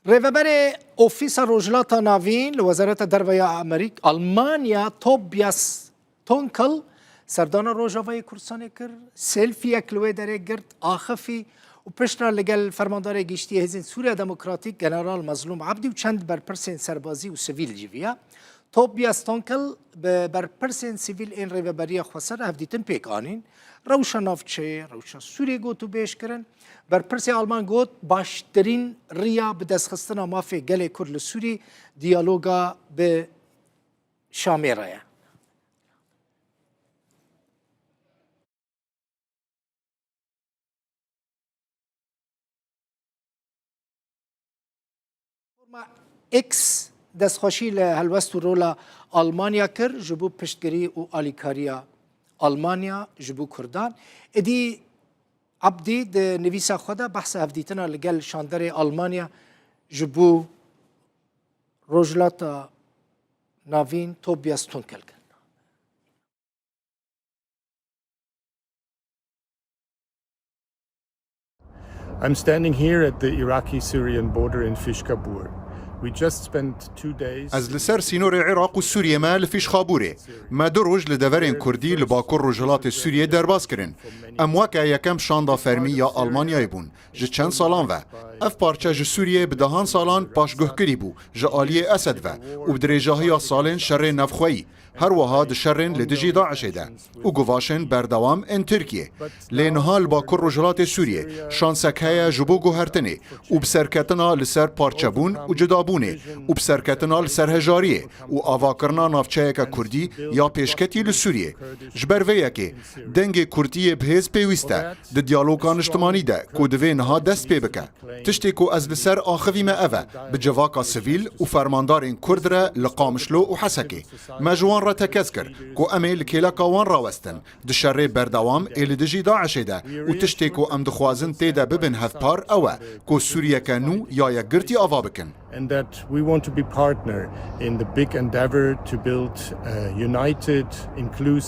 ریوبر اوفیس روجلات ناوین لوزارت دربای امریک آلمانیا توبیاس تونکل سردان روجاوای کورسانی کر سلفی اکلوی داره گرد آخفی و پشتر لگل فرماندار گشتی هزین سوریا دموکراتیک جنرال مظلوم عبدی و چند برپرسین سربازی و سویل جیویا توبیاس تونکل برپرسین سویل این ریوبری خسر هفدیتن پیک آنین روشا نافچه روشا سوریه گوتو بیش کرن برپرسی آلمان گوت باشترین ریا به دستخستنا مافی گل کرد لسوری دیالوگا به شامی رaya. اکس دستخوشی لهلوست و رولا آلمانیا کر جبو پشتگری و آلیکاریا آلمانیا جبو کردان ادی عبدی د نویسا خدا بحث هفدیتنا لگل شاندر آلمانیا جبو روجلاتا ناوین توبیاس تونکل کن. I'm standing here at the Iraqi-Syrian border in Fishkabur. We just spent 2 days. از لسر سینور العراق و سوریه ما لفیش خابوره ما دو روز لدورین کردی لباکر رجلات سوریه درباز کرن ام وکا یکم شاندا فرمی یا آلمانیای بون جه چند سالان و اف پارچه جه سوریه بدهان سالان پاشگه کری بو جه آلیه اسد و بدریجاهی سالن شر نفخویی هر وها د شرن لدجی داعش ده و گواشن بردوام ان ترکیه لینها لباکر رجلات سوریه شانسک های جبو گوهرتنه و بسرکتنا لسر پارچبون و جدابونه و بسرکتنا لسر هجاریه و آواکرنا نافچه که کردی یا پیشکتی لسوریه جبر ویه که دنگ کردی بهز پیوسته د دیالوگان اجتماعی ده که دوی نها دست پی بکه تشتی که از لسر آخوی ما اوه بجواکا سویل و فرماندارین کرد را لقامشلو و حسکه مجوان را تکز کرد که امه لکیلکا وان راوستن دشره بردوام ایل دجی داعش ده و تشتی که ام دخوازن تیده ببن هفپار اوه که سوریه کنو یا یک گرتی آوا بکن. And that we want to be partner in the big endeavor to build a united, inclusive